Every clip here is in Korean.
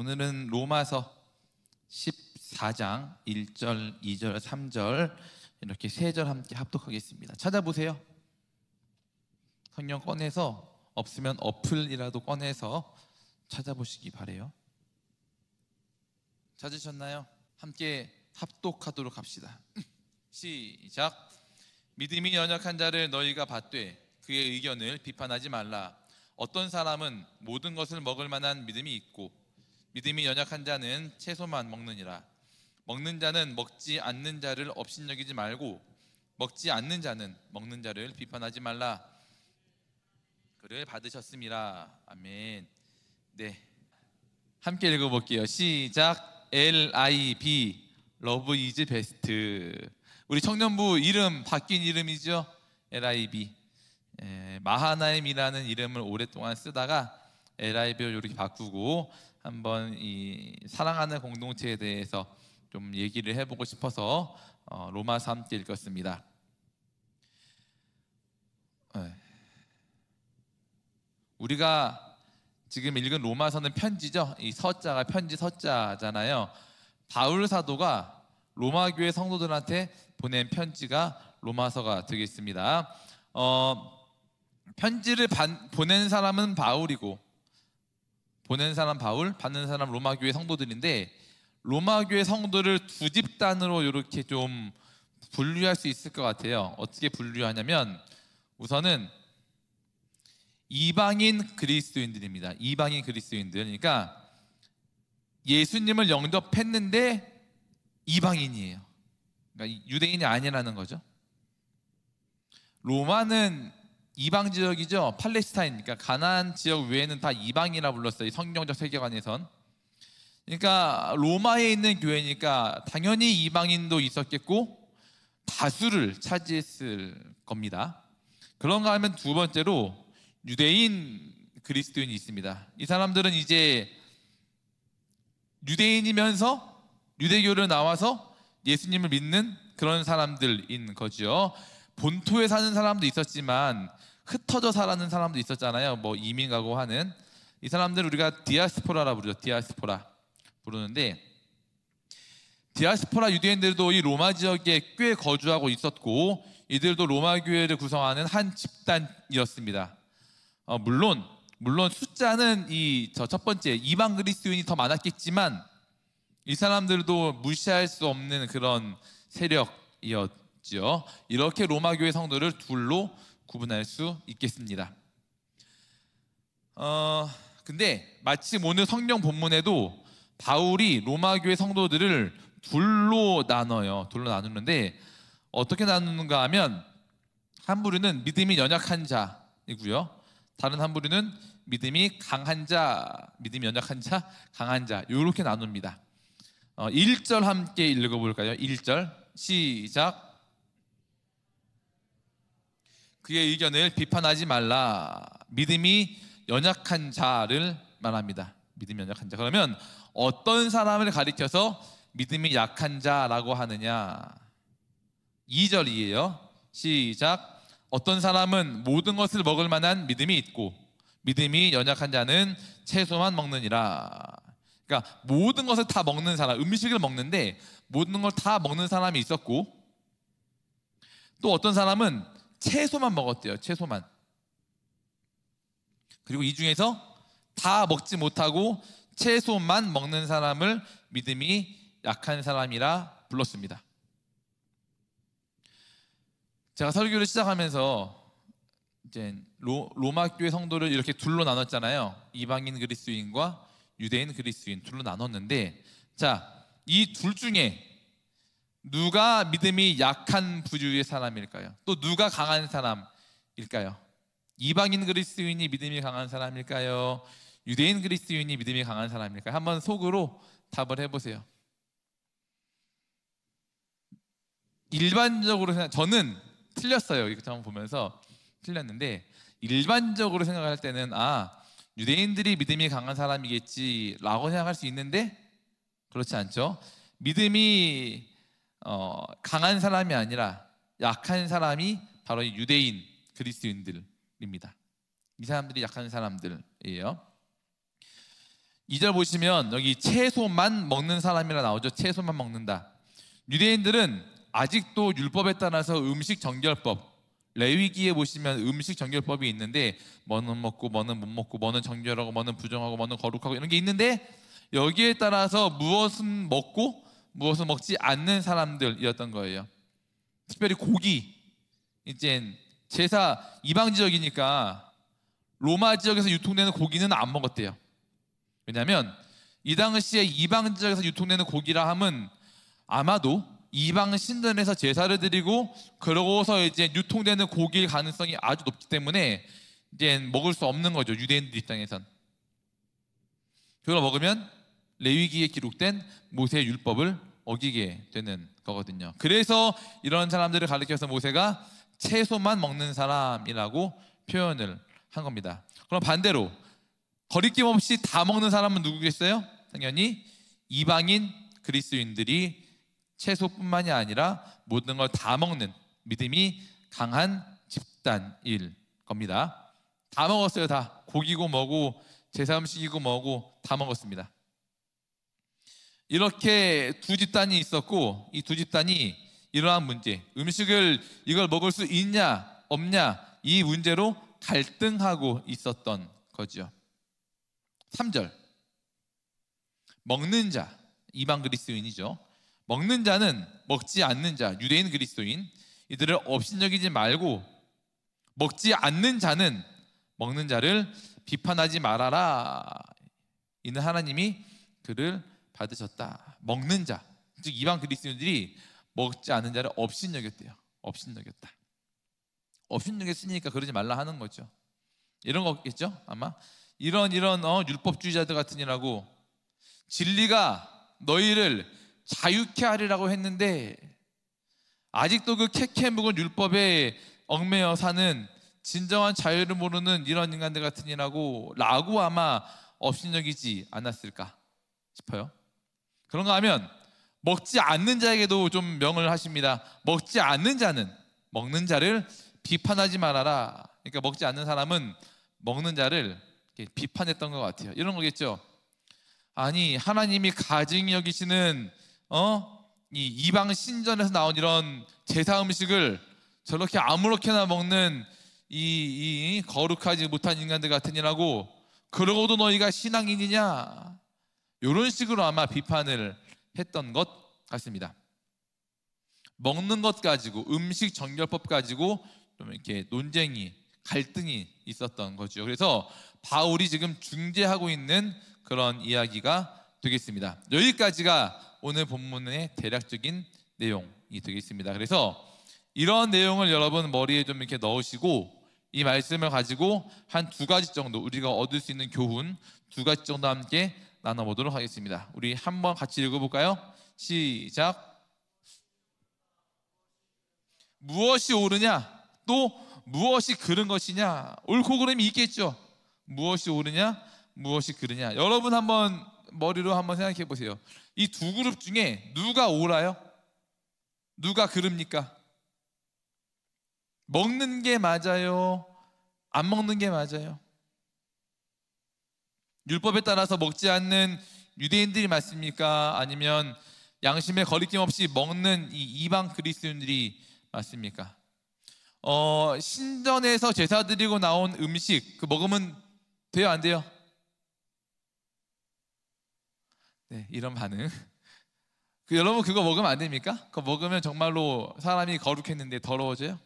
오늘은 로마서 14장 1절, 2절, 3절 이렇게 3절 함께 합독하겠습니다. 찾아보세요. 성경 꺼내서, 없으면 어플이라도 꺼내서 찾아보시기 바래요. 찾으셨나요? 함께 합독하도록 합시다. 시작. 믿음이 연약한 자를 너희가 받되 그의 의견을 비판하지 말라. 어떤 사람은 모든 것을 먹을 만한 믿음이 있고 믿음이 연약한 자는 채소만 먹느니라. 먹는 자는 먹지 않는 자를 업신여기지 말고 먹지 않는 자는 먹는 자를 비판하지 말라. 그를 받으셨음이라. 아멘. 네, 함께 읽어볼게요. 시작. LIB Love is best. 우리 청년부 이름 바뀐 이름이죠. LIB. 마하나임이라는 이름을 오랫동안 쓰다가 LIB로 이렇게 바꾸고 한번 이 사랑하는 공동체에 대해서 좀 얘기를 해보고 싶어서 로마서 함께 읽었습니다. 우리가 지금 읽은 로마서는 편지죠. 이 서자가 편지 서자잖아요. 바울 사도가 로마 교회 성도들한테 보낸 편지가 로마서가 되겠습니다. 편지를 보낸 사람은 바울이고, 보낸 사람 바울, 받는 사람 로마 교회 성도들인데, 로마 교회 성도를 두 집단으로 이렇게 좀 분류할 수 있을 것 같아요. 어떻게 분류하냐면, 우선은 이방인 그리스도인들입니다. 이방인 그리스도인들. 그러니까 예수님을 영접했는데 이방인이에요. 그러니까 유대인이 아니라는 거죠. 로마는 이방 지역이죠. 팔레스타인, 그러니까 가나안 지역 외에는 다 이방이라 불렀어요. 이 성경적 세계관에선. 그러니까 로마에 있는 교회니까 당연히 이방인도 있었겠고 다수를 차지했을 겁니다. 그런가 하면 두 번째로 유대인 그리스도인이 있습니다. 이 사람들은 이제 유대인이면서 유대교를 나와서 예수님을 믿는 그런 사람들인 거죠. 본토에 사는 사람도 있었지만 흩어져 살아는 사람도 있었잖아요. 뭐 이민 가고 하는 이 사람들 우리가 디아스포라라 부르죠. 디아스포라 부르는데, 디아스포라 유대인들도 이 로마 지역에 꽤 거주하고 있었고 이들도 로마 교회를 구성하는 한 집단이었습니다. 물론 숫자는 이 첫 번째 이방 그리스도인이 더 많았겠지만 이 사람들도 무시할 수 없는 그런 세력이었죠. 이렇게 로마 교회 성도를 둘로 구분할 수 있겠습니다. 근데 마침 오늘 성경 본문에도 바울이 로마 교회 성도들을 둘로 나눠요. 둘로 나누는데 어떻게 나누는가 하면, 한 부류는 믿음이 연약한 자이고요. 다른 한 부류는 믿음이 강한 자, 믿음이 연약한 자, 강한 자, 이렇게 나눕니다. 1절 함께 읽어볼까요? 1절 시작. 그의 의견을 비판하지 말라. 믿음이 연약한 자를 말합니다. 믿음이 연약한 자. 그러면 어떤 사람을 가리켜서 믿음이 약한 자라고 하느냐? 2절이에요. 시작. 어떤 사람은 모든 것을 먹을 만한 믿음이 있고 믿음이 연약한 자는 채소만 먹느니라. 그러니까 모든 것을 다 먹는 사람, 음식을 먹는데 모든 걸 다 먹는 사람이 있었고, 또 어떤 사람은 채소만 먹었대요. 채소만. 그리고 이 중에서 다 먹지 못하고 채소만 먹는 사람을 믿음이 약한 사람이라 불렀습니다. 제가 설교를 시작하면서 이제 로마 교회 성도를 이렇게 둘로 나눴잖아요. 이방인 그리스도인과 유대인 그리스도인 둘로 나눴는데, 자, 이 둘 중에 누가 믿음이 약한 부류의 사람일까요? 또 누가 강한 사람일까요? 이방인 그리스도인이 믿음이 강한 사람일까요? 유대인 그리스도인이 믿음이 강한 사람일까요? 한번 속으로 답을 해보세요. 일반적으로 저는 틀렸어요. 이거 한번 보면서 틀렸는데, 일반적으로 생각할 때는 유대인들이 믿음이 강한 사람이겠지라고 생각할 수 있는데 그렇지 않죠. 믿음이 강한 사람이 아니라 약한 사람이 바로 유대인 그리스도인들입니다. 이 사람들이 약한 사람들이에요. 2절 보시면 여기 채소만 먹는 사람이라 나오죠. 채소만 먹는다. 유대인들은 아직도 율법에 따라서 음식 정결법, 레위기에 보시면 음식 정결법이 있는데 뭐는 먹고 뭐는 못 먹고 뭐는 정결하고 뭐는 부정하고 뭐는 거룩하고 이런 게 있는데 여기에 따라서 무엇은 먹고 무엇은 먹지 않는 사람들이었던 거예요. 특별히 고기, 이제 제사 이방 지역이니까 로마 지역에서 유통되는 고기는 안 먹었대요. 왜냐하면 이 당시에 이방 지역에서 유통되는 고기라 함은 아마도 이방 신전에서 제사를 드리고 그러고서 이제 유통되는 고기일 가능성이 아주 높기 때문에 이제 먹을 수 없는 거죠. 유대인들 입장에선. 그걸 먹으면 레위기에 기록된 모세의 율법을 어기게 되는 거거든요. 그래서 이런 사람들을 가리켜서 모세가 채소만 먹는 사람이라고 표현을 한 겁니다. 그럼 반대로 거리낌 없이 다 먹는 사람은 누구겠어요? 당연히 이방인 그리스도인들이 채소뿐만이 아니라 모든 걸 다 먹는 믿음이 강한 집단일 겁니다. 다 먹었어요. 다 고기고 뭐고 제사 음식이고 뭐고 다 먹었습니다. 이렇게 두 집단이 있었고 이 두 집단이 이러한 문제, 음식을 이걸 먹을 수 있냐 없냐 이 문제로 갈등하고 있었던 거죠. 3절 먹는 자, 이방 그리스도인이죠. 먹는 자는 먹지 않는 자, 유대인 그리스도인 이들을 업신여기지 말고 먹지 않는 자는 먹는 자를 비판하지 말아라. 이는 하나님이 그를 받으셨다. 먹는 자, 즉 이방 그리스도인들이 먹지 않는 자를 업신여겼대요. 업신여겼다. 업신여겼으니까 그러지 말라 하는 거죠. 이런 거겠죠 아마. 이런 율법주의자들 같으니라고 진리가 너희를 자유케 하리라고 했는데 아직도 그 캐캐 묵은 율법에 얽매여 사는 진정한 자유를 모르는 이런 인간들 같으니라고 라고 아마 업신여기지 않았을까 싶어요. 그런가 하면 먹지 않는 자에게도 좀 명을 하십니다. 먹지 않는 자는 먹는 자를 비판하지 말아라. 그러니까 먹지 않는 사람은 먹는 자를 비판했던 것 같아요. 이런 거겠죠. 아니 하나님이 가증히 여기시는 이 이방 신전에서 나온 이런 제사 음식을 저렇게 아무렇게나 먹는 이 거룩하지 못한 인간들 같으니라고 그러고도 너희가 신앙인이냐 이런 식으로 아마 비판을 했던 것 같습니다. 먹는 것 가지고 음식 정결법 가지고 좀 이렇게 논쟁이 갈등이 있었던 거죠. 그래서 바울이 지금 중재하고 있는 그런 이야기가 되겠습니다. 여기까지가 오늘 본문의 대략적인 내용이 되겠습니다. 그래서 이런 내용을 여러분 머리에 좀 이렇게 넣으시고 이 말씀을 가지고 한 두 가지 정도 우리가 얻을 수 있는 교훈 두 가지 정도 함께 나눠보도록 하겠습니다. 우리 한번 같이 읽어볼까요? 시작. 무엇이 옳으냐 또 무엇이 그른 것이냐. 옳고 그름이 있겠죠. 무엇이 옳으냐 무엇이 그르냐. 여러분 한번 머리로 한번 생각해 보세요. 이 두 그룹 중에 누가 옳아요? 누가 그릅니까? 먹는 게 맞아요? 안 먹는 게 맞아요? 율법에 따라서 먹지 않는 유대인들이 맞습니까? 아니면 양심에 거리낌 없이 먹는 이 이방 그리스도인들이 맞습니까? 신전에서 제사 드리고 나온 음식 그 먹으면 돼요 안 돼요? 네, 이런 반응. 여러분 그거 먹으면 안 됩니까? 그거 먹으면 정말로 사람이 거룩했는데 더러워져요?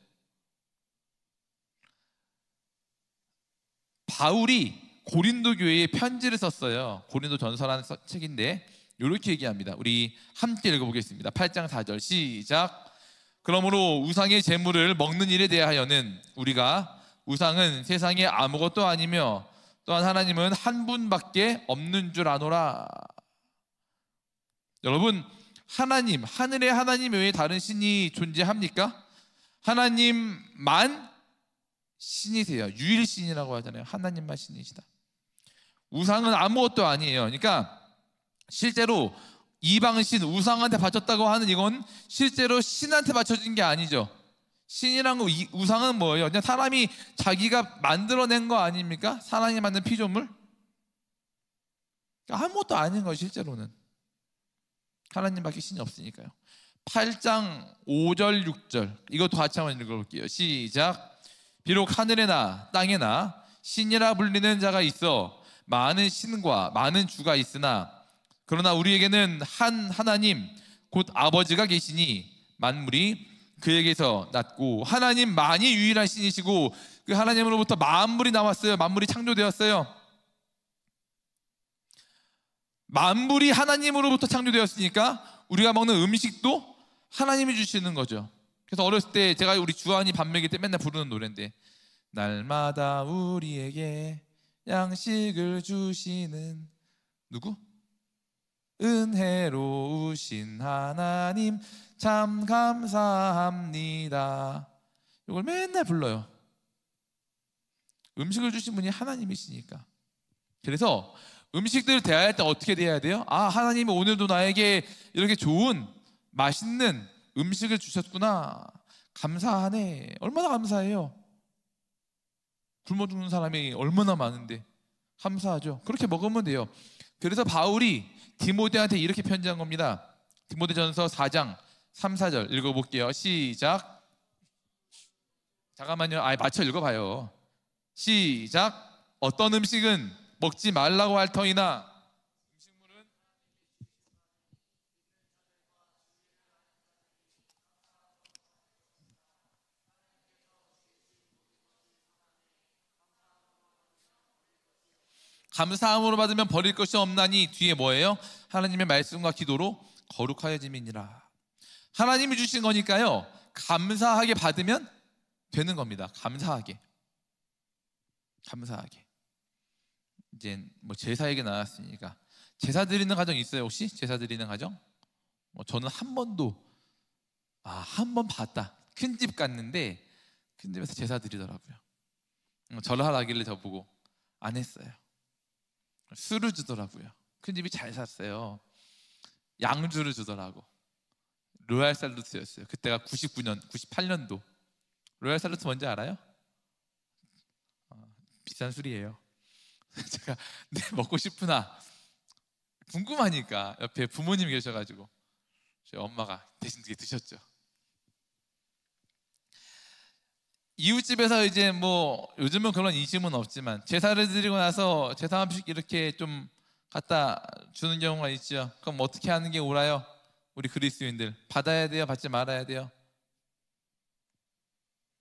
바울이 고린도 교회에 편지를 썼어요. 고린도 전서라는 책인데 이렇게 얘기합니다. 우리 함께 읽어보겠습니다. 8장 4절 시작. 그러므로 우상의 제물을 먹는 일에 대하여는 우리가 우상은 세상에 아무것도 아니며 또한 하나님은 한 분밖에 없는 줄 아노라. 여러분 하나님, 하늘의 하나님 외에 다른 신이 존재합니까? 하나님만 신이세요. 유일신이라고 하잖아요. 하나님만 신이시다. 우상은 아무것도 아니에요. 그러니까 실제로 이방신 우상한테 바쳤다고 하는 이건 실제로 신한테 바쳐진 게 아니죠. 신이란 거 우상은 뭐예요? 그냥 사람이 자기가 만들어낸 거 아닙니까? 사람이 만든 피조물? 그러니까 아무것도 아닌 거예요. 실제로는 하나님밖에 신이 없으니까요. 8장 5절 6절 이것도 같이 한번 읽어볼게요. 시작. 비록 하늘에나 땅에나 신이라 불리는 자가 있어 많은 신과 많은 주가 있으나 그러나 우리에게는 한 하나님 곧 아버지가 계시니 만물이 그에게서 났고 하나님만이 유일한 신이시고 그 하나님으로부터 만물이 나왔어요. 만물이 창조되었어요. 만물이 하나님으로부터 창조되었으니까 우리가 먹는 음식도 하나님이 주시는 거죠. 그래서 어렸을 때 제가 우리 주한이 밥 먹일 때 맨날 부르는 노래인데 날마다 우리에게 양식을 주시는 누구? 은혜로우신 하나님 참 감사합니다. 이걸 맨날 불러요. 음식을 주신 분이 하나님이시니까. 그래서 음식들을 대할 때 어떻게 대해야 돼요? 아, 하나님이 오늘도 나에게 이렇게 좋은 맛있는 음식을 주셨구나. 감사하네. 얼마나 감사해요. 굶어 죽는 사람이 얼마나 많은데 감사하죠. 그렇게 먹으면 돼요. 그래서 바울이 디모데한테 이렇게 편지한 겁니다. 디모데전서 4장 3, 4절 읽어볼게요. 시작. 잠깐만요. 맞춰 읽어봐요. 시작. 어떤 음식은 먹지 말라고 할 터이나 음식물은 감사함으로 받으면 버릴 것이 없나니 뒤에 뭐예요? 하나님의 말씀과 기도로 거룩하여짐이니라. 하나님이 주신 거니까요. 감사하게 받으면 되는 겁니다. 감사하게. 이제 뭐 제사 얘기 나왔으니까 제사 드리는 가정 있어요? 혹시 제사 드리는 가정? 저는 한 번도 한 번 봤다. 큰 집 갔는데 큰 집에서 제사 드리더라고요. 절을 하라길래 저보고 안 했어요. 술을 주더라고요. 큰 집이 잘 샀어요. 양주를 주더라고. 로얄 살루트였어요. 그때가 98년도. 로얄 살루트 뭔지 알아요? 비싼 술이에요. 제가 먹고 싶으나 궁금하니까 옆에 부모님 계셔가지고 저희 엄마가 대신 드셨죠. 이웃집에서 이제 뭐 요즘은 그런 인심은 없지만 제사를 드리고 나서 제사 음식 이렇게 좀 갖다 주는 경우가 있죠. 그럼 어떻게 하는 게 옳아요? 우리 그리스도인들 받아야 돼요? 받지 말아야 돼요?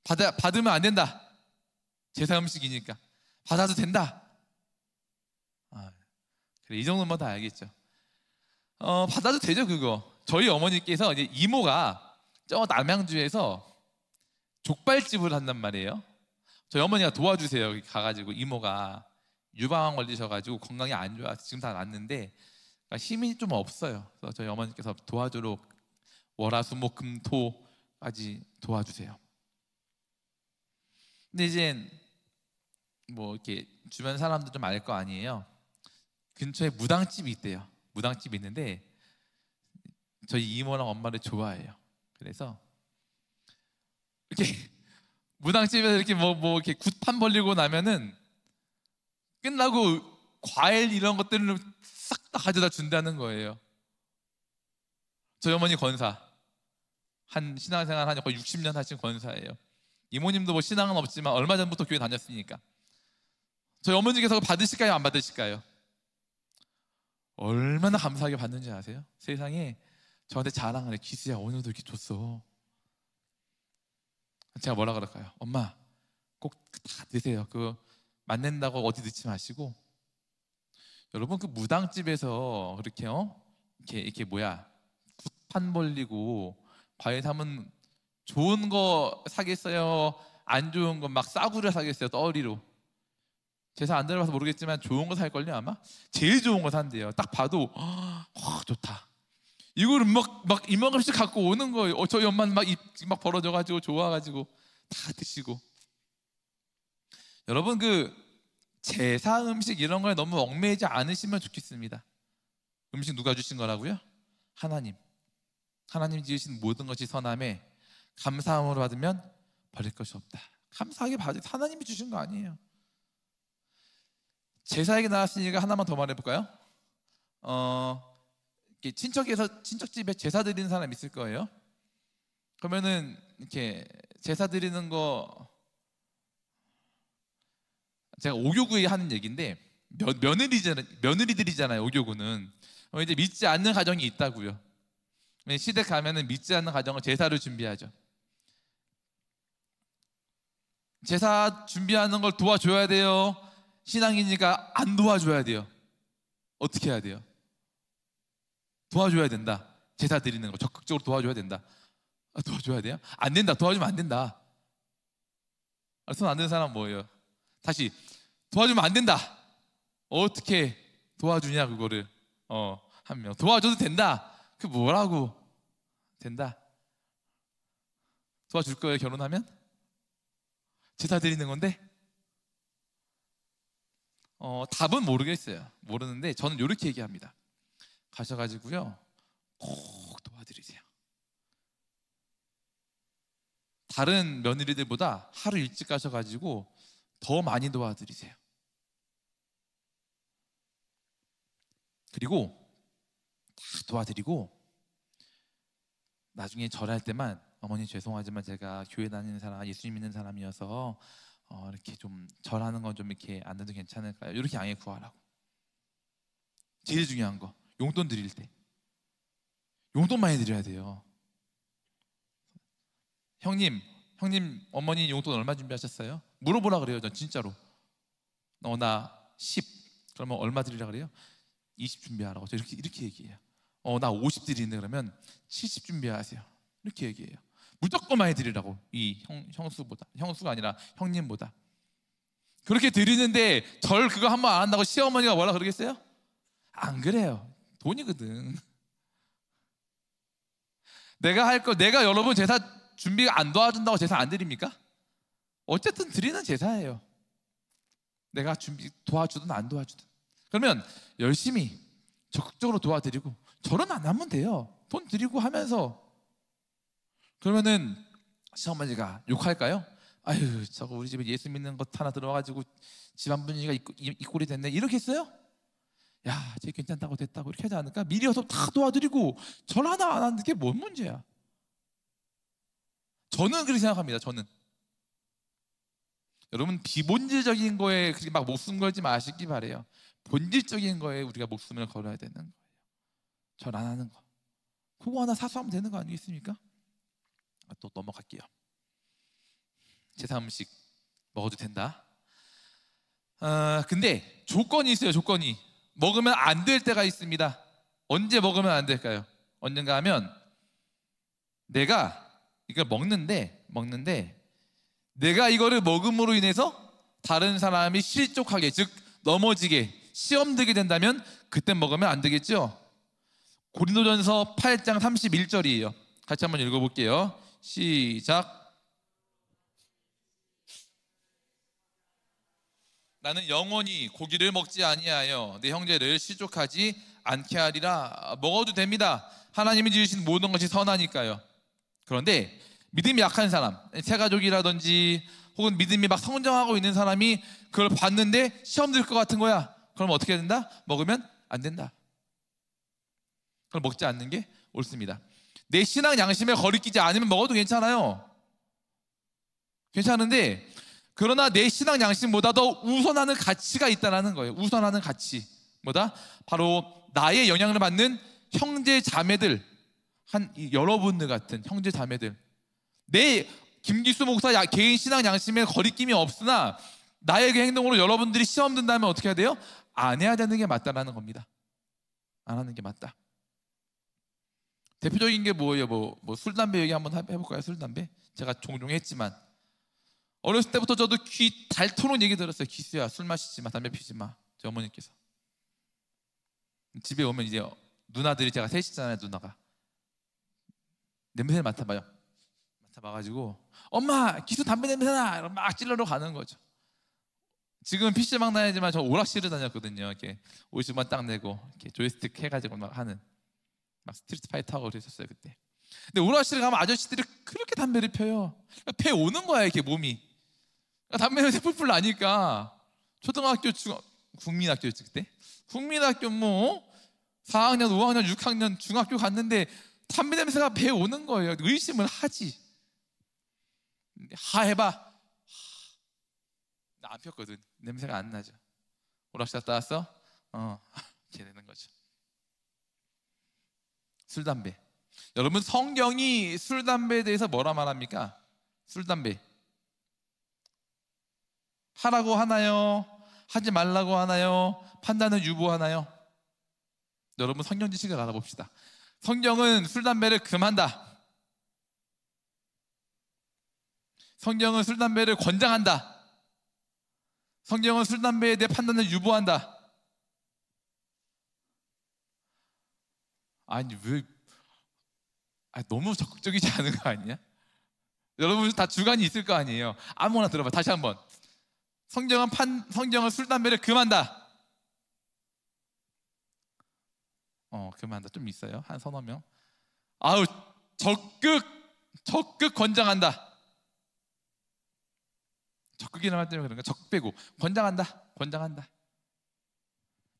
받으면 안 된다. 제사 음식이니까 받아도 된다. 그래, 이 정도만 다 알겠죠. 받아도 되죠. 그거 저희 어머니께서 이제 이모가 저 남양주에서 족발집을 한단 말이에요. 저희 어머니가 도와주세요. 여기 가가지고 이모가 유방암 걸리셔가지고 건강이 안 좋아서 지금 다 낫는데 그러니까 힘이 좀 없어요. 그래서 저희 어머니께서 도와주러 월화수목금토까지 도와주세요. 근데 이제 뭐 이렇게 주변 사람들 좀 알 거 아니에요. 근처에 무당집이 있대요. 무당집이 있는데 저희 이모랑 엄마를 좋아해요. 그래서 이렇게 무당집에서 이렇게 뭐 이렇게 굿판 벌리고 나면은 끝나고 과일 이런 것들을 싹 다 가져다 준다는 거예요. 저희 어머니 권사, 한 신앙생활 한 거의 60년 하신 권사예요. 이모님도 뭐 신앙은 없지만 얼마 전부터 교회 다녔으니까. 저희 어머니께서 받으실까요? 안 받으실까요? 얼마나 감사하게 받는지 아세요? 세상에 저한테 자랑을 해. 기수야 오늘도 이렇게 줬어. 제가 뭐라 그럴까요? 엄마 꼭 다 드세요. 그거 맛낸다고 어디 넣지 마시고. 여러분 그 무당집에서 그렇게요? 이렇게 굿판 벌리고 과일 사면 좋은 거 사겠어요? 안 좋은 거 막 싸구려 사겠어요? 떠리로. 제사 안 들어봐서 모르겠지만 좋은 거 살걸요 아마? 제일 좋은 거 산대요. 딱 봐도 좋다. 이거를 막 이만큼씩 갖고 오는 거예요. 저희 엄마는 막 벌어져가지고 좋아가지고 다 드시고. 여러분 그 제사 음식 이런 거에 너무 얽매이지 않으시면 좋겠습니다. 음식 누가 주신 거라고요? 하나님. 하나님 지으신 모든 것이 선함에 감사함으로 받으면 버릴 것이 없다. 감사하게 받으 하나님이 주신 거 아니에요. 제사 얘기 나왔으니까 하나만 더 말해볼까요? 이렇게 친척 집에 제사 드리는 사람 있을 거예요. 그러면은 이렇게 제사 드리는 거, 제가 오교구에 하는 얘기인데, 며느리들이잖아요, 오교구는. 이제 믿지 않는 가정이 있다고요. 시댁 가면은 믿지 않는 가정은 제사를 준비하죠. 제사 준비하는 걸 도와줘야 돼요? 신앙이니까 안 도와줘야 돼요? 어떻게 해야 돼요? 도와줘야 된다. 제사 드리는 거 적극적으로 도와줘야 된다. 도와줘야 돼요? 안 된다. 도와주면 안 된다. 손 안 드는 사람 뭐예요? 다시, 도와주면 안 된다. 어떻게 도와주냐 그거를. 한 명 도와줘도 된다. 그 뭐라고 된다. 도와줄 거예요? 결혼하면? 제사 드리는 건데? 답은 모르겠어요. 모르는데 저는 이렇게 얘기합니다. 가셔가지고요, 꼭 도와드리세요. 다른 며느리들보다 하루 일찍 가셔가지고 더 많이 도와드리세요. 그리고 다 도와드리고 나중에 절할 때만, 어머니 죄송하지만 제가 교회 다니는 사람, 예수님 믿는 사람이어서 이렇게 좀 절하는 건 좀 이렇게 안 해도 괜찮을까요? 이렇게 양해 구하라고. 제일 중요한 거, 용돈 드릴 때 용돈 많이 드려야 돼요. 형님 어머니 용돈 얼마 준비하셨어요? 물어보라 그래요. 전 진짜로. 나 10. 그러면 얼마 드리라 그래요? 20 준비하라고. 저 이렇게 얘기해요. 나 50 드리는데 그러면 70 준비하세요. 이렇게 얘기해요. 무조건 많이 드리라고. 이 형수가 아니라 형님보다. 그렇게 드리는데 절 그거 한 번 안 한다고 시어머니가 뭐라 그러겠어요? 안 그래요. 돈이거든. 내가 여러분 제사 준비가 안 도와준다고 제사 안 드립니까? 어쨌든 드리는 제사예요. 내가 도와주든 안 도와주든. 그러면 열심히 적극적으로 도와드리고 절은 안 하면 돼요. 돈 드리고 하면서. 그러면은 시어머니가 욕할까요? 아유, 저거 우리 집에 예수 믿는 것 하나 들어와가지고 집안 분위기가 이 꼴이 됐네, 이렇게 했어요? 야, 쟤 괜찮다고 됐다고 이렇게 하지 않을까? 미리 와서 다 도와드리고 절 하나 안 하는 게 뭔 문제야? 저는 그렇게 생각합니다. 저는. 여러분, 비본질적인 거에 그렇게 막 목숨 걸지 마시기 바래요. 본질적인 거에 우리가 목숨을 걸어야 되는 거예요. 절 안 하는 거, 그거 하나 사수하면 되는 거 아니겠습니까? 또 넘어갈게요. 제사 음식 먹어도 된다. 근데 조건이 있어요. 조건이. 먹으면 안 될 때가 있습니다. 언제 먹으면 안 될까요? 언젠가 하면 내가 이걸 먹는데 내가 이거를 먹음으로 인해서 다른 사람이 실족하게, 즉 넘어지게, 시험 들게 된다면 그때 먹으면 안 되겠죠? 고린도전서 8장 31절이에요. 같이 한번 읽어볼게요. 시작. 나는 영원히 고기를 먹지 아니하여 내 형제를 실족하지 않게 하리라. 먹어도 됩니다. 하나님이 지으신 모든 것이 선하니까요. 그런데 믿음이 약한 사람, 새가족이라든지 혹은 믿음이 막 성장하고 있는 사람이 그걸 봤는데 시험 들 것 같은 거야. 그럼 어떻게 해야 된다? 먹으면 안 된다. 그걸 먹지 않는 게 옳습니다. 내 신앙 양심에 거리끼지 않으면 먹어도 괜찮아요. 괜찮은데, 그러나 내 신앙 양심보다 더 우선하는 가치가 있다는 거예요. 우선하는 가치. 뭐다? 바로 나의 영향을 받는 형제 자매들, 여러분들 같은 형제 자매들. 내 김기수 목사 개인 신앙 양심에 거리낌이 없으나 나의 그 행동으로 여러분들이 시험 든다면 어떻게 해야 돼요? 안 해야 되는 게 맞다라는 겁니다. 안 하는 게 맞다. 대표적인 게 뭐예요? 뭐 술, 담배 얘기 한번 해볼까요? 술, 담배? 제가 종종 했지만 어렸을 때부터 저도 귀 닳도록 얘기 들었어요. 기수야, 술 마시지 마, 담배 피지 마. 제 어머니께서. 집에 오면 이제 누나들이, 제가 셋이잖아요. 누나가 냄새를 맡아봐요. 맡아봐가지고 엄마, 기수 담배 냄새나! 이러면 막 찔러러 가는 거죠. 지금은 PC방 다니지만 저 오락실을 다녔거든요. 이렇게 50만 딱 내고 이렇게 조이스틱 해가지고 막 하는, 막 스트리트 파이터 하고 그랬었어요 그때. 근데 오락실에 가면 아저씨들이 그렇게 담배를 펴요. 배 오는 거야 이렇게 몸이. 담배 냄새 풀풀 나니까 초등학교 국민학교였지 그때. 국민학교 뭐 4학년, 5학년, 6학년 중학교 갔는데 담배 냄새가 배에 오는 거예요. 의심을 하지. 해봐. 나 안 폈거든. 냄새가 안 나죠. 오락실 갔다 왔어? 이렇게 되는 거죠. 술, 담배. 여러분, 성경이 술, 담배에 대해서 뭐라 말합니까? 술, 담배 하라고 하나요? 하지 말라고 하나요? 판단은 유보하나요? 여러분, 성경 지식을 알아봅시다. 성경은 술, 담배를 금한다. 성경은 술, 담배를 권장한다. 성경은 술, 담배에 대해 판단을 유보한다. 아니 왜 너무 적극적이지 않은 거 아니야? 여러분 다 주관이 있을 거 아니에요. 아무거나 들어봐. 다시 한번. 성경은 술, 담배를 금한다. 금한다. 좀 있어요. 한 서너 명. 아우, 적극 권장한다. 적극이라는 말 때문에 그런가? 적 빼고 권장한다.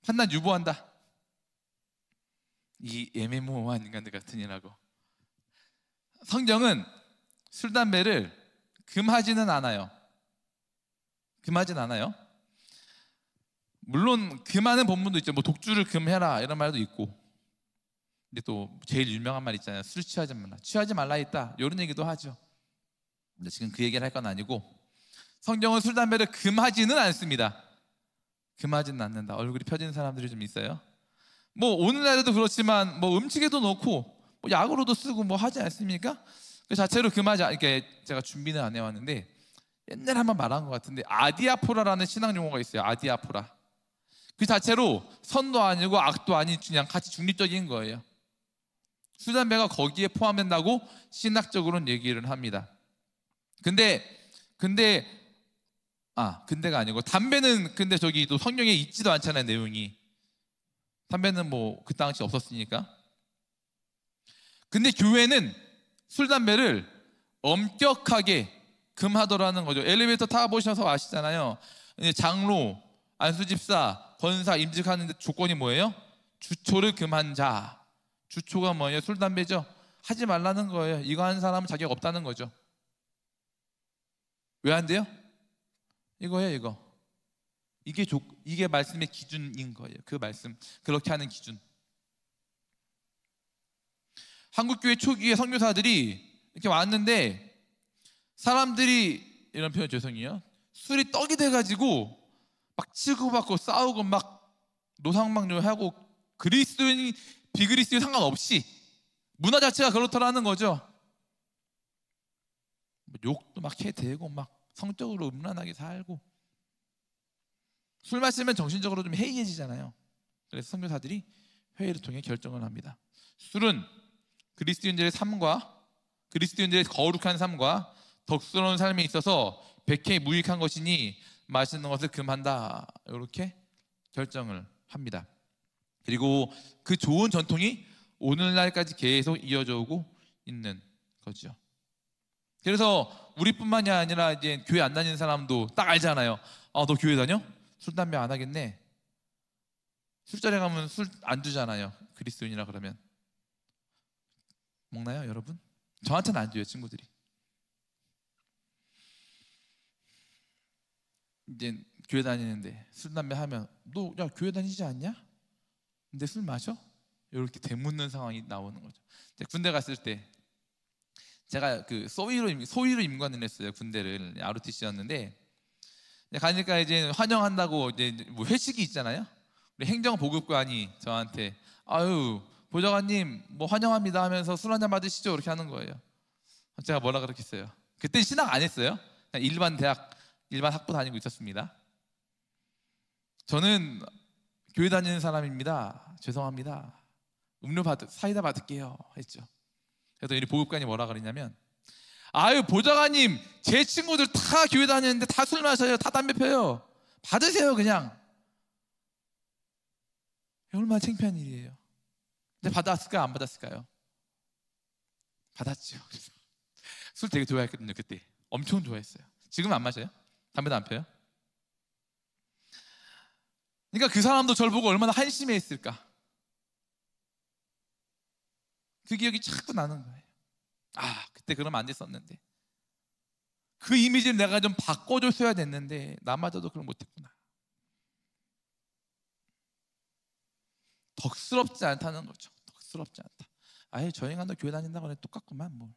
판단 유보한다. 이 애매모호한 인간들 같으니라고. 성경은 술, 담배를 금하지는 않아요. 물론 금하는 본문도 있죠. 뭐 독주를 금해라 이런 말도 있고. 근데 또 제일 유명한 말 있잖아요. 술 취하지 말라 했다. 이런 얘기도 하죠. 근데 지금 그 얘기를 할 건 아니고, 성경은 술, 담배를 금하지는 않습니다. 금하지는 않는다. 얼굴이 펴지는 사람들이 좀 있어요. 뭐 오늘날에도 그렇지만 뭐 음식에도 넣고 뭐 약으로도 쓰고 뭐 하지 않습니까? 그 자체로 금하지 이렇게 제가 준비는 안 해왔는데 옛날에 한번 말한 것 같은데, 아디아포라라는 신학 용어가 있어요. 아디아포라. 그 자체로 선도 아니고 악도 아닌 그냥 같이 중립적인 거예요. 술, 담배가 거기에 포함된다고 신학적으로는 얘기를 합니다. 근데가 아니고, 담배는 근데 저기 또 성경에 있지도 않잖아요. 내용이. 담배는 뭐 그 당시 없었으니까. 근데 교회는 술, 담배를 엄격하게 금하더라는 거죠. 엘리베이터 타보셔서 아시잖아요. 장로, 안수집사, 권사 임직하는데 조건이 뭐예요? 주초를 금한 자. 주초가 뭐예요? 술, 담배죠. 하지 말라는 거예요. 이거 하는 사람은 자격 없다는 거죠. 왜 안 돼요? 이거예요. 이게 말씀의 기준인 거예요. 그 말씀, 그렇게 하는 기준. 한국교회 초기에 선교사들이 이렇게 왔는데, 사람들이, 이런 표현 죄송해요, 술이 떡이 돼가지고 막 치고받고 싸우고 막 노상방뇨하고, 그리스도인 비그리스도인 상관없이 문화 자체가 그렇더라는 거죠. 욕도 막 해대고 막 성적으로 음란하게 살고. 술 마시면 정신적으로 좀 해이해지잖아요. 그래서 선교사들이 회의를 통해 결정을 합니다. 술은 그리스도인들의 거룩한 삶과 덕스러운 삶에 있어서 백해 무익한 것이니 마시는 것을 금한다. 이렇게 결정을 합니다. 그리고 그 좋은 전통이 오늘날까지 계속 이어져 오고 있는 거죠. 그래서 우리뿐만이 아니라 이제 교회 안 다니는 사람도 딱 알잖아요. 너 교회 다녀? 술, 담배 안 하겠네. 술자리 가면 술 안 주잖아요. 그리스도인이라 그러면. 먹나요, 여러분? 저한테는 안 줘요, 친구들이. 이제 교회 다니는데 술, 담배 하면, 너 야 교회 다니지 않냐? 근데 술 마셔? 이렇게 되묻는 상황이 나오는 거죠. 군대 갔을 때 제가 그 소위로 임관을 했어요. 군대를. ROTC였는데 가니까 이제 환영한다고 이제 뭐 회식이 있잖아요. 우리 행정보급관이 저한테, 아유 보좌관님 뭐 환영합니다 하면서 술 한잔 받으시죠, 이렇게 하는 거예요. 제가 뭐라 그랬겠어요? 그때 신학 안 했어요. 그냥 일반 학부 다니고 있었습니다. 저는 교회 다니는 사람입니다. 죄송합니다. 사이다 받을게요 했죠. 그래서 우리 보급관이 뭐라 그러냐면, 아유 보좌관님 제 친구들 다 교회 다니는데 다 술 마셔요. 다 담배 펴요. 받으세요 그냥. 얼마나 창피한 일이에요. 근데 받았을까요? 안 받았을까요? 받았죠. 술 되게 좋아했거든요. 그때 엄청 좋아했어요. 지금은 안 마셔요? 담배도 안 펴요? 그러니까 그 사람도 저를 보고 얼마나 한심해 했을까. 그 기억이 자꾸 나는 거예요. 아, 그때 그러면 안 됐었는데, 그 이미지를 내가 좀 바꿔줬어야 됐는데 나마저도 그걸 못했구나. 덕스럽지 않다는 거죠. 덕스럽지 않다. 아예 저 인간도 교회 다닌다고 해도 똑같구만. 뭐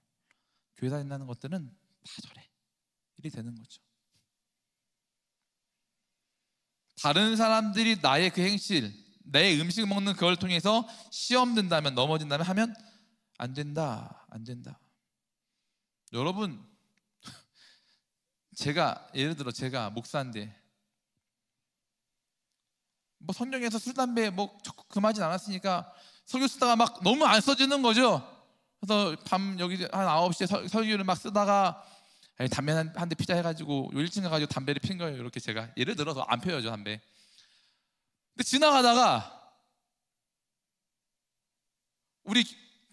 교회 다닌다는 것들은 다 저래. 일이 되는 거죠. 다른 사람들이 나의 그 행실, 내 음식 먹는 그걸 통해서 시험 든다면, 넘어진다면 하면 안 된다. 안 된다. 여러분, 예를 들어 제가 목사인데 뭐 성경에서 술, 담배 뭐 금하진 않았으니까 설교 쓰다가 막 너무 안 써지는 거죠. 그래서 밤 여기 한 9시에 설교를 막 쓰다가 담배 한 대 피자 해가지고 1층 가가지고 담배를 핀 거예요. 이렇게 제가 예를 들어서 안 펴요, 저 담배. 근데 지나가다가 우리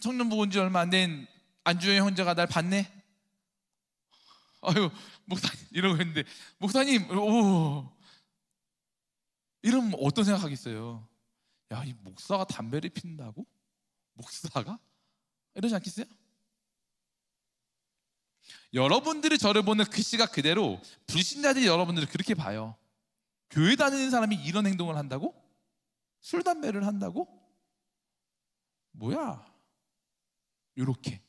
청년부 온 지 얼마 안 된 안주영 형제가 날 봤네. 아유, 목사님 이러고 있는데, 목사님, 오, 이러면 어떤 생각하겠어요? 야, 이 목사가 담배를 피운다고? 목사가? 이러지 않겠어요? 여러분들이 저를 보는 그 시각 그대로 불신자들이 여러분들을 그렇게 봐요. 교회 다니는 사람이 이런 행동을 한다고? 술, 담배를 한다고? 뭐야? 이렇게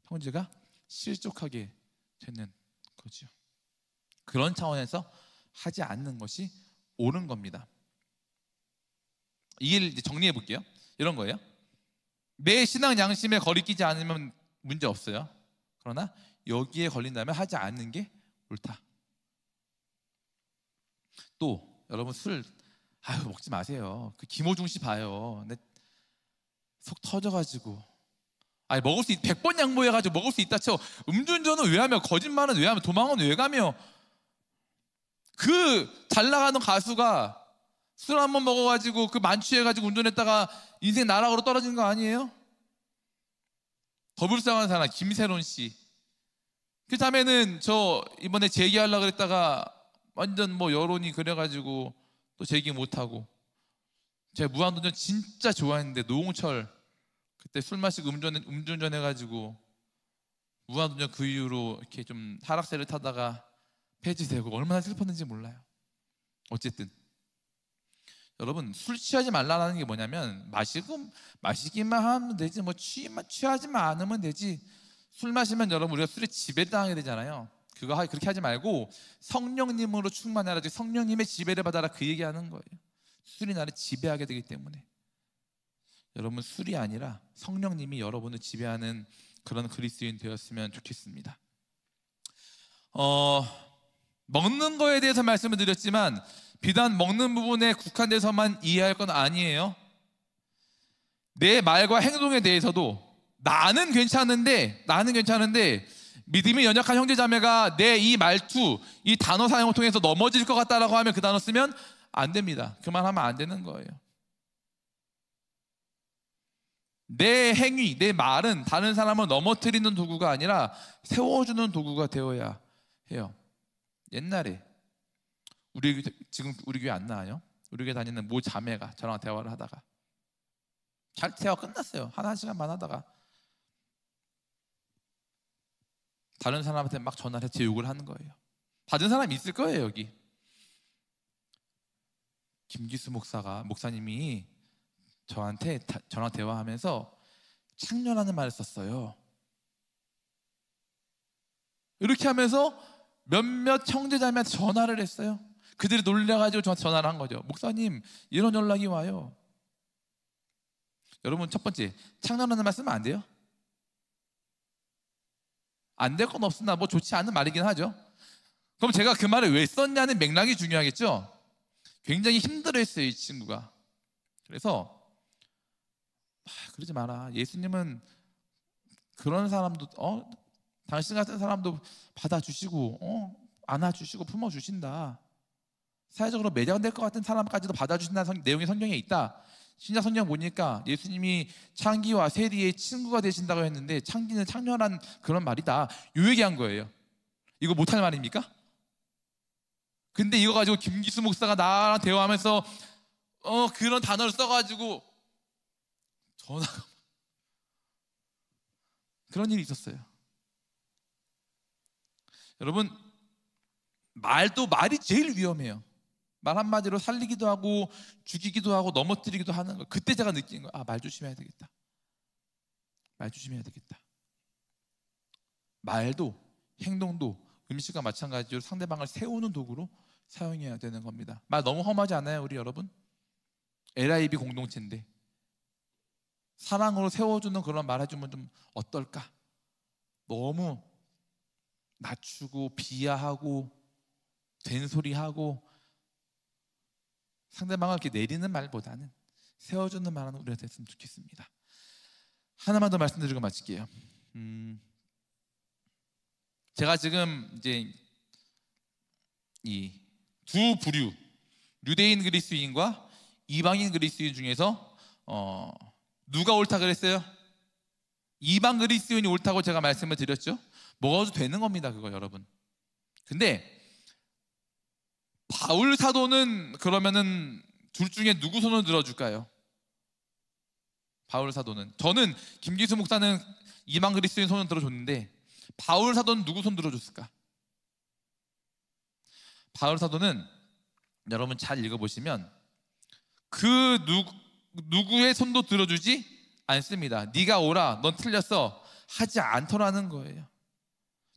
형제가 실족하게 되는 거죠. 그런 차원에서 하지 않는 것이 옳은 겁니다. 이해를 이제 정리해 볼게요. 이런 거예요. 내 신앙 양심에 거리끼지 않으면 문제 없어요. 그러나 여기에 걸린다면 하지 않는 게 옳다. 또 여러분, 술 먹지 마세요. 그 김호중 씨 봐요. 내 속 터져가지고, 먹을 수 100번 양보해가지고 먹을 수 있다 쳐. 음주운전은 왜 하며, 거짓말은 왜 하며, 도망은 왜 가며. 그 잘 나가는 가수가 술 한 번 먹어가지고 그 만취해가지고 운전했다가 인생 나락으로 떨어진 거 아니에요? 더 불쌍한 사람 김세론 씨. 그 다음에는 저 이번에 재기하려고 그랬다가 완전 뭐 여론이 그래가지고 또 재기 못하고. 제가 무한도전 진짜 좋아했는데 노홍철 그때 술 마시고 음주운전 해가지고 무한도전 그 이후로 이렇게 좀 하락세를 타다가 폐지되고 얼마나 슬펐는지 몰라요. 어쨌든 여러분, 술 취하지 말라는 게 뭐냐면, 마시기만 하면 되지, 뭐 취하지만 않으면 되지. 술 마시면 여러분, 우리가 술에 지배당하게 되잖아요. 그렇게 하지 말고 성령님으로 충만하라, 성령님의 지배를 받아라, 그 얘기하는 거예요. 술이 나를 지배하게 되기 때문에 여러분, 술이 아니라 성령님이 여러분을 지배하는 그런 그리스도인 되었으면 좋겠습니다. 먹는 거에 대해서 말씀을 드렸지만 비단 먹는 부분에 국한돼서만 이해할 건 아니에요. 내 말과 행동에 대해서도 나는 괜찮은데 믿음이 연약한 형제자매가 내 이 말투, 이 단어 사용을 통해서 넘어질 것 같다라고 하면 그 단어 쓰면 안 됩니다. 그만하면 안 되는 거예요. 내 행위, 내 말은 다른 사람을 넘어뜨리는 도구가 아니라 세워주는 도구가 되어야 해요. 옛날에 지금 우리 교회 안 나와요? 우리 교회 다니는 모 자매가 저랑 대화를 하다가 대화 끝났어요. 한 시간만 하다가 다른 사람한테 막 전화를 해서 제 욕을 하는 거예요. 받은 사람이 있을 거예요. 여기 김기수 목사님이 저한테 전화 대화하면서 창녀라는 말을 썼어요. 이렇게 하면서 몇몇 형제자매한테 전화를 했어요. 그들이 놀라가지고 저한테 전화를 한 거죠. 목사님, 이런 연락이 와요. 여러분, 첫 번째, 창녀라는 말 쓰면 안 돼요. 안 될 건 없으나 뭐 좋지 않은 말이긴 하죠. 그럼 제가 그 말을 왜 썼냐는 맥락이 중요하겠죠. 굉장히 힘들어했어요, 이 친구가. 그래서 그러지 마라. 예수님은 그런 사람도 당신 같은 사람도 받아주시고 안아주시고 품어주신다. 사회적으로 매장될 것 같은 사람까지도 받아주신다는 내용이 성경에 있다. 신약 성경 보니까 예수님이 창기와 세리의 친구가 되신다고 했는데 창기는 창녀란 그런 말이다, 요 얘기한 거예요. 이거 못할 말입니까? 근데 이거 가지고 김기수 목사가 나랑 대화하면서 그런 단어를 써가지고 전화가 그런 일이 있었어요. 여러분, 말이 제일 위험해요. 말 한마디로 살리기도 하고 죽이기도 하고 넘어뜨리기도 하는 거. 그때 제가 느낀 거야. 말 조심해야 되겠다. 말 조심해야 되겠다. 말도 행동도 음식과 마찬가지로 상대방을 세우는 도구로 사용해야 되는 겁니다. 말 너무 험하지 않아요, 우리 여러분? LIB 공동체인데 사랑으로 세워주는 그런 말 해주면 좀 어떨까? 너무 낮추고 비하하고 된소리하고 상대방을 이렇게 내리는 말보다는 세워주는 말은 우리가 됐으면 좋겠습니다. 하나만 더 말씀드리고 마칠게요. 제가 지금 이제 이 두 부류, 유대인 그리스도인과 이방인 그리스도인 중에서 누가 옳다 그랬어요? 이방 그리스도인이 옳다고 제가 말씀을 드렸죠. 먹어도 되는 겁니다, 그거 여러분. 근데 바울 사도는 그러면은 둘 중에 누구 손을 들어줄까요? 바울 사도는, 저는 김기수 목사는 이방 그리스도인 손을 들어줬는데 바울 사도는 누구 손 들어줬을까? 바울 사도는 여러분 잘 읽어보시면 그 누구의 손도 들어주지 않습니다. 네가 오라, 넌 틀렸어 하지 않더라는 거예요.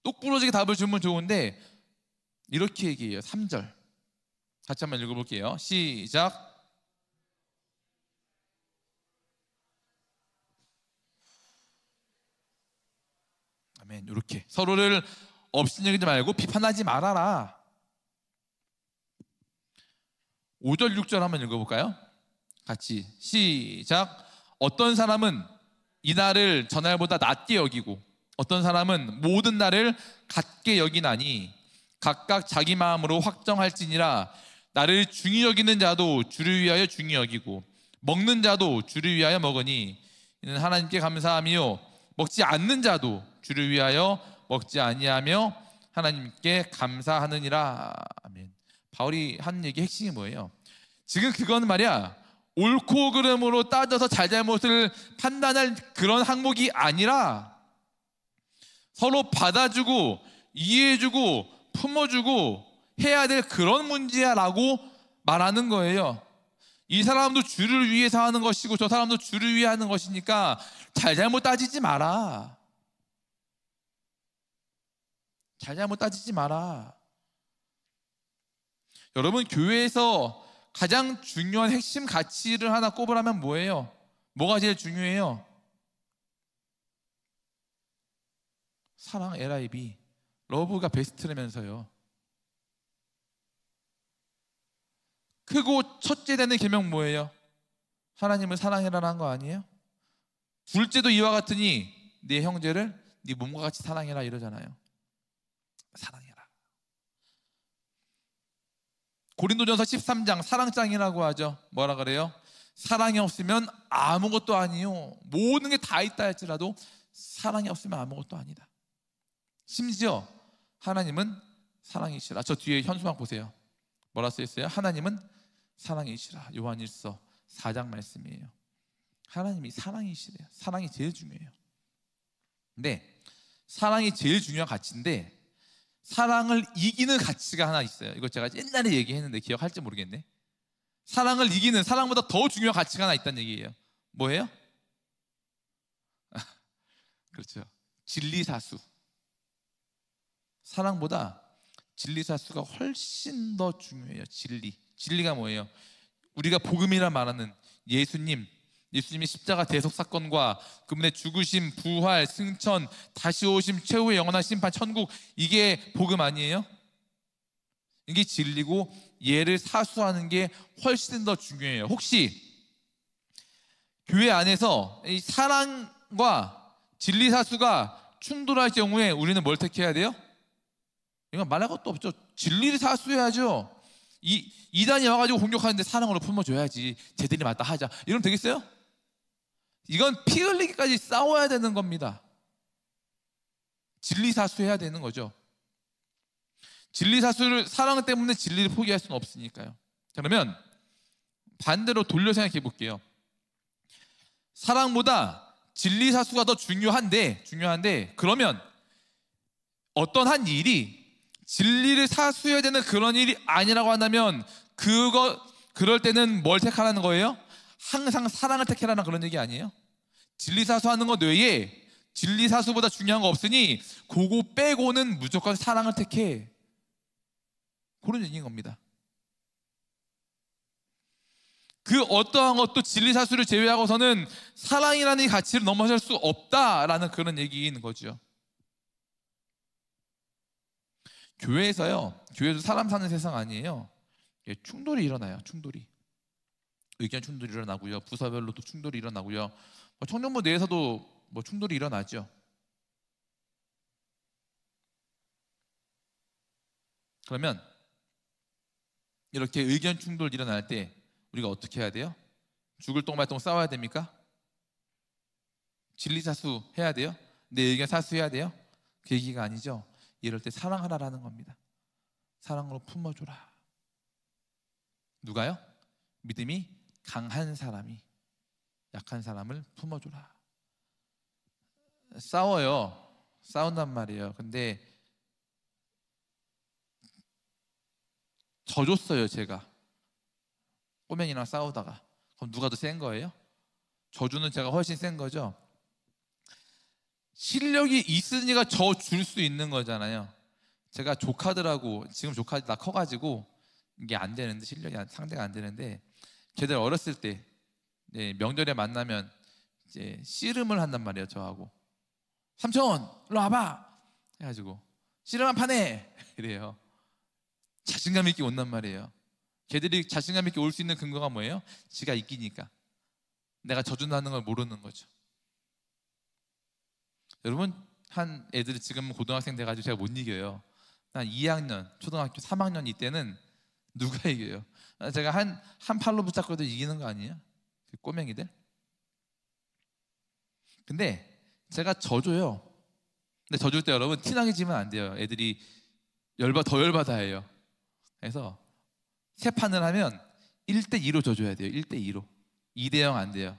똑부러지게 답을 주면 좋은데 이렇게 얘기해요. 3절 같이 한번 읽어볼게요. 시작. 아멘. 이렇게 서로를 업신여기지 말고 비판하지 말아라. 5절 6절 한번 읽어볼까요? 같이 시작. 어떤 사람은 이날을 전날보다 낮게 여기고 어떤 사람은 모든 날을 같게 여기나니 각각 자기 마음으로 확정할지니라. 나를 중히 여기는 자도 주를 위하여 중히 여기고 먹는 자도 주를 위하여 먹으니 이는 하나님께 감사함이요 먹지 않는 자도 주를 위하여 먹지 아니하며 하나님께 감사하느니라. 아멘. 바울이 한 얘기 핵심이 뭐예요? 지금 그건 말이야 옳고 그름으로 따져서 잘잘못을 판단할 그런 항목이 아니라 서로 받아주고 이해해주고 품어주고 해야 될 그런 문제야 라고 말하는 거예요. 이 사람도 주를 위해서 하는 것이고 저 사람도 주를 위해 하는 것이니까 잘잘못 따지지 마라. 잘잘못 따지지 마라. 여러분, 교회에서 가장 중요한 핵심 가치를 하나 꼽으라면 뭐예요? 뭐가 제일 중요해요? 사랑, LIB, 러브가 베스트라면서요. 크고 첫째 되는 계명 뭐예요? 하나님을 사랑해라는 거 아니에요? 둘째도 이와 같으니 네 형제를 네 몸과 같이 사랑해라 이러잖아요. 사랑해라. 고린도전서 13장 사랑장이라고 하죠. 뭐라 그래요? 사랑이 없으면 아무것도 아니요 모든 게 다 있다 할지라도 사랑이 없으면 아무것도 아니다. 심지어 하나님은 사랑이시라. 저 뒤에 현수막 보세요. 뭐라 써있어요? 하나님은 사랑이시라. 요한일서 4장 말씀이에요. 하나님이 사랑이시래요. 사랑이 제일 중요해요. 근데 사랑이 제일 중요한 가치인데 사랑을 이기는 가치가 하나 있어요. 이거 제가 옛날에 얘기했는데 기억할지 모르겠네. 사랑을 이기는, 사랑보다 더 중요한 가치가 하나 있다는 얘기예요. 뭐예요? 그렇죠. 진리사수. 사랑보다 진리사수가 훨씬 더 중요해요. 진리가 뭐예요? 우리가 복음이라 말하는 예수님의 십자가 대속 사건과 그분의 죽으심, 부활, 승천, 다시 오심, 최후의 영원한 심판, 천국, 이게 복음 아니에요? 이게 진리고 얘를 사수하는 게 훨씬 더 중요해요. 혹시 교회 안에서 이 사랑과 진리 사수가 충돌할 경우에 우리는 뭘 택해야 돼요? 이건 말할 것도 없죠. 진리를 사수해야죠. 이단이 와가지고 공격하는데 사랑으로 품어줘야지. 쟤들이 맞다 하자. 이러면 되겠어요? 이건 피 흘리기까지 싸워야 되는 겁니다. 진리 사수해야 되는 거죠. 진리 사수를, 사랑 때문에 진리를 포기할 수는 없으니까요. 자, 그러면 반대로 돌려 생각해 볼게요. 사랑보다 진리사수가 더 중요한데 그러면 어떤 한 일이 진리를 사수해야 되는 그런 일이 아니라고 한다면 그럴 때는 뭘 택하라는 거예요? 항상 사랑을 택하라는 그런 얘기 아니에요? 진리사수하는 것 외에 진리사수보다 중요한 거 없으니 그거 빼고는 무조건 사랑을 택해, 그런 얘기인 겁니다. 그 어떠한 것도 진리사수를 제외하고서는 사랑이라는 이 가치를 넘어설 수 없다라는 그런 얘기인 거죠. 교회도 사람 사는 세상 아니에요. 충돌이 일어나요. 의견 충돌이 일어나고요, 부서별로도 충돌이 일어나고요, 청년부 내에서도 충돌이 일어나죠. 그러면 이렇게 의견 충돌 일어날 때 우리가 어떻게 해야 돼요? 죽을 똥말똥 싸워야 됩니까? 진리사수 해야 돼요? 내 의견 사수해야 돼요? 그 얘기가 아니죠. 이럴 때 사랑하라라는 겁니다. 사랑으로 품어줘라. 누가요? 믿음이 강한 사람이 약한 사람을 품어줘라. 싸운단 말이에요. 근데 져줬어요. 제가 꼬맹이랑 싸우다가. 그럼 누가 더 센 거예요? 저주는 제가 훨씬 센 거죠. 실력이 있으니까 저 줄 수 있는 거잖아요. 제가 조카들하고, 지금 조카들 다 커가지고 이게 안 되는데, 실력이 상대가 안 되는데, 걔들 어렸을 때 명절에 만나면 이제 씨름을 한단 말이에요. 저하고 삼촌 일로 와봐 해가지고 씨름 한 판에 이래요. 자신감 있게 온단 말이에요. 걔들이 자신감 있게 올 수 있는 근거가 뭐예요? 지가 이기니까. 내가 져준다는 걸 모르는 거죠. 여러분, 한 애들이 지금 고등학생 돼가지고 제가 못 이겨요. 한 2학년, 초등학교 3학년 이때는 누가 이겨요? 제가 한 팔로 붙잡고도 이기는 거 아니에요? 그 꼬맹이들. 근데 제가 져줘요. 근데 져줄 때 여러분 티나게 지면 안 돼요. 애들이 더 열받아 해요. 그래서 세 판을 하면 1대2로 져줘야 돼요. 1대2로. 2대0 안 돼요.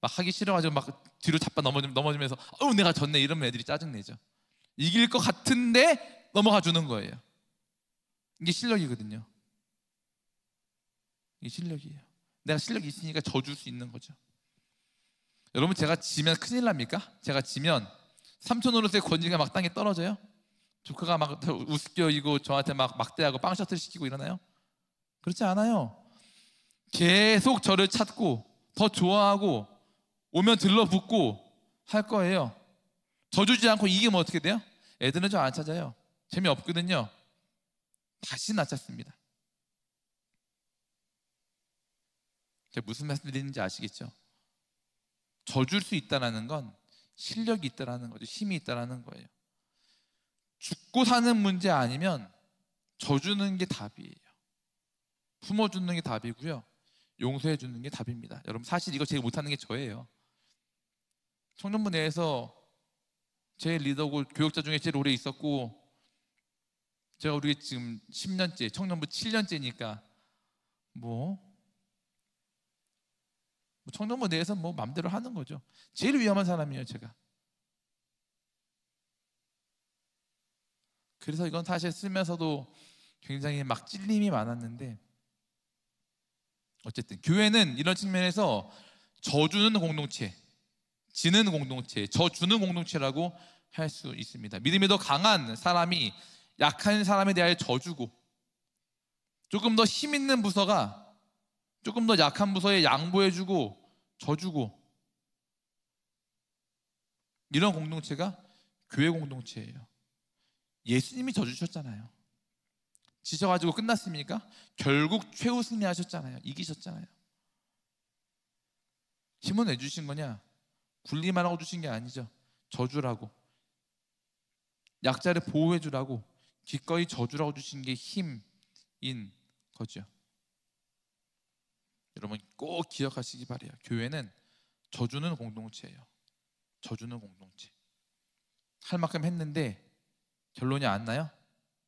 막 하기 싫어가지고 막 뒤로 자빠 넘어지면서 내가 졌네 이러면 애들이 짜증내죠. 이길 것 같은데 넘어가 주는 거예요. 이게 실력이거든요. 이게 실력이에요. 내가 실력이 있으니까 져줄 수 있는 거죠. 여러분, 제가 지면 큰일 납니까? 제가 지면 삼촌으로서의 권위가 막 땅에 떨어져요? 조카가 막 우습게 저한테 막 막대하고 빵 셔틀 시키고 이러나요? 그렇지 않아요. 계속 저를 찾고 더 좋아하고 오면 들러붙고 할 거예요. 져주지 않고 이기면 어떻게 돼요? 애들은 저 안 찾아요. 재미없거든요. 다시 나 찾습니다. 제가 무슨 말씀 드리는지 아시겠죠? 져줄 수 있다는 건 실력이 있다는 거죠. 힘이 있다는 거예요. 죽고 사는 문제 아니면 져주는 게 답이에요. 품어주는 게 답이고요, 용서해주는 게 답입니다. 여러분, 사실 이거 제일 못하는 게 저예요. 청년부 내에서 제일 리더고 교육자 중에 제일 오래 있었고, 제가 우리 지금 10년째, 청년부 7년째니까 청년부 내에서 맘대로 하는 거죠. 제일 위험한 사람이에요, 제가. 그래서 이건 사실 쓰면서도 굉장히 막 찔림이 많았는데, 어쨌든 교회는 이런 측면에서 져주는 공동체, 지는 공동체, 져주는 공동체라고 할 수 있습니다. 믿음이 더 강한 사람이 약한 사람에 대하여 져주고, 조금 더 힘 있는 부서가 조금 더 약한 부서에 양보해주고 져주고, 이런 공동체가 교회 공동체예요. 예수님이 져주셨잖아요. 지셔가지고 끝났습니까? 결국 최후 승리하셨잖아요. 이기셨잖아요. 힘은 왜 주신 거냐? 군림하라고 주신 게 아니죠. 져주라고, 약자를 보호해주라고, 기꺼이 져주라고 주신 게 힘인 거죠. 여러분, 꼭 기억하시기 바래요. 교회는 져주는 공동체예요. 져주는 공동체. 할 만큼 했는데 결론이 안 나요?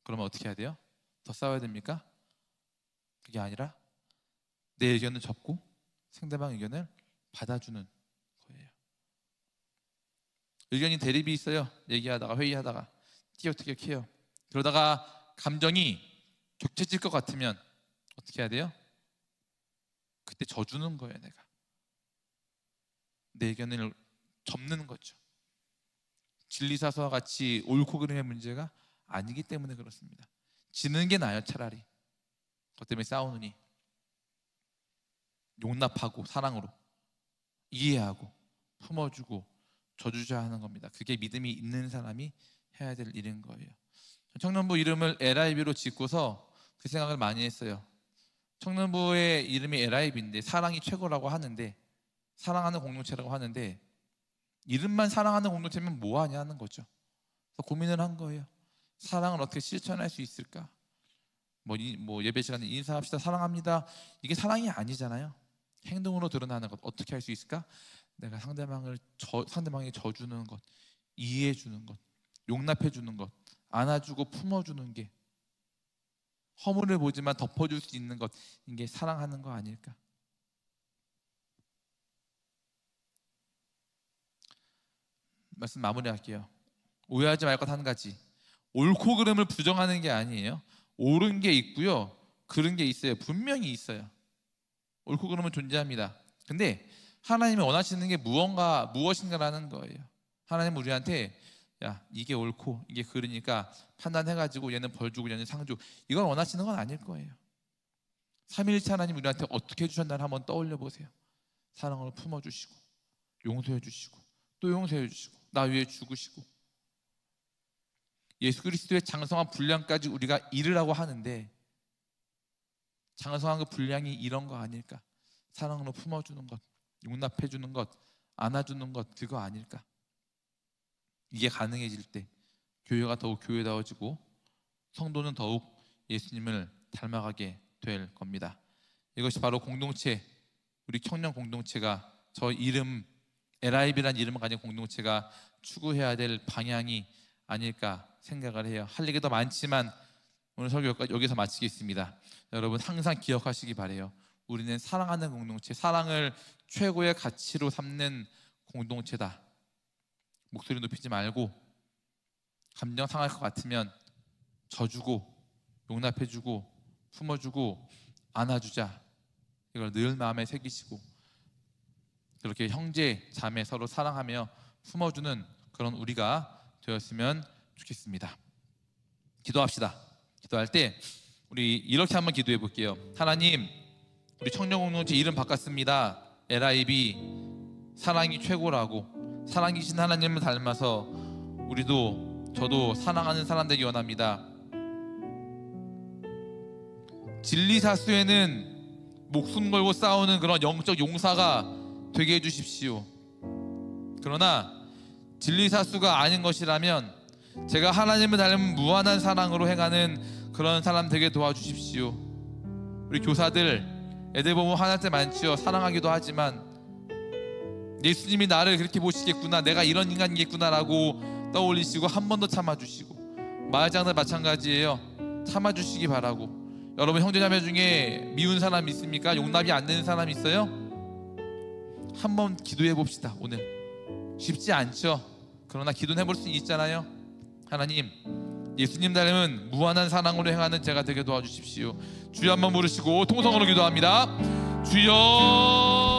그러면 어떻게 해야 돼요? 더 싸워야 됩니까? 그게 아니라 내 의견을 접고 상대방 의견을 받아주는 거예요. 의견이 대립이 있어요. 얘기하다가 회의하다가 티격태격해요. 그러다가 감정이 격해질 것 같으면 어떻게 해야 돼요? 그때 져주는 거예요. 내가 내 의견을 접는 거죠. 진리사서와 같이 옳고 그름의 문제가 아니기 때문에 그렇습니다. 지는 게 나아요. 차라리 그것 때문에 싸우느니 용납하고 사랑으로 이해하고 품어주고 져주자 하는 겁니다. 그게 믿음이 있는 사람이 해야 될 일인 거예요. 청년부 이름을 LIB로 짓고서 그 생각을 많이 했어요. 청년부의 이름이 LIB인데 사랑이 최고라고 하는데, 사랑하는 공동체라고 하는데, 이름만 사랑하는 공동체면 뭐하냐 하는 거죠. 그래서 고민을 한 거예요. 사랑을 어떻게 실천할 수 있을까? 뭐 예배 시간에 인사합시다, 사랑합니다, 이게 사랑이 아니잖아요. 행동으로 드러나는 것. 어떻게 할 수 있을까? 내가 상대방에게 져주는 것, 이해해주는 것, 용납해주는 것, 안아주고 품어주는 게, 허물을 보지만 덮어줄 수 있는 것, 이게 사랑하는 거 아닐까? 말씀 마무리할게요. 오해하지 말 것 한 가지. 옳고 그름을 부정하는 게 아니에요. 옳은 게 있고요, 그른 게 있어요. 분명히 있어요. 옳고 그름은 존재합니다. 근데 하나님이 원하시는 게 무엇인가라는 거예요. 하나님은 우리한테 야, 이게 옳고 이게 그르니까 판단해가지고 얘는 벌 주고 얘는 상 주고, 이걸 원하시는 건 아닐 거예요. 삼위일체 하나님 우리한테 어떻게 해주셨나를 한번 떠올려 보세요. 사랑으로 품어주시고 용서해 주시고 또 용서해 주시고 나 위해 죽으시고, 예수 그리스도의 장성한 분량까지 우리가 이르라고 하는데 장성한 그 분량이 이런 거 아닐까? 사랑으로 품어주는 것, 용납해주는 것, 안아주는 것, 그거 아닐까? 이게 가능해질 때 교회가 더욱 교회다워지고 성도는 더욱 예수님을 닮아가게 될 겁니다. 이것이 바로 공동체, 우리 청년 공동체가, 저 이름 LIB라는 이름을 가진 공동체가 추구해야 될 방향이 아닐까 생각을 해요. 할 얘기 더 많지만 오늘 설교 여기서 마치겠습니다. 여러분 항상 기억하시기 바래요. 우리는 사랑하는 공동체, 사랑을 최고의 가치로 삼는 공동체다. 목소리 높이지 말고, 감정 상할 것 같으면 져주고 용납해주고 품어주고 안아주자, 이걸 늘 마음에 새기시고 그렇게 형제 자매 서로 사랑하며 품어주는 그런 우리가 되었으면 좋겠습니다. 기도합시다. 기도할 때 우리 이렇게 한번 기도해 볼게요. 하나님, 우리 청년공동체 이름 바꿨습니다. LIB, 사랑이 최고라고, 사랑이신 하나님을 닮아서 저도 사랑하는 사람 되기 원합니다. 진리사수에는 목숨 걸고 싸우는 그런 영적 용사가 되게 해주십시오. 그러나 진리사수가 아닌 것이라면 제가 하나님을 닮은 무한한 사랑으로 행하는 그런 사람 되게 도와주십시오. 우리 교사들, 애들 보면 화날 때 많지요. 사랑하기도 하지만 예수님이 나를 그렇게 보시겠구나, 내가 이런 인간이겠구나라고 떠올리시고 한 번 더 참아주시고, 마을장들 마찬가지예요. 참아주시기 바라고. 여러분 형제자매 중에 미운 사람 있습니까? 용납이 안 되는 사람 있어요? 한번 기도해 봅시다. 오늘 쉽지 않죠? 그러나 기도해 볼 수 있잖아요. 하나님, 예수님 닮은 무한한 사랑으로 행하는 제가 되게 도와주십시오. 주여 한번 부르시고 통성으로 기도합니다. 주여.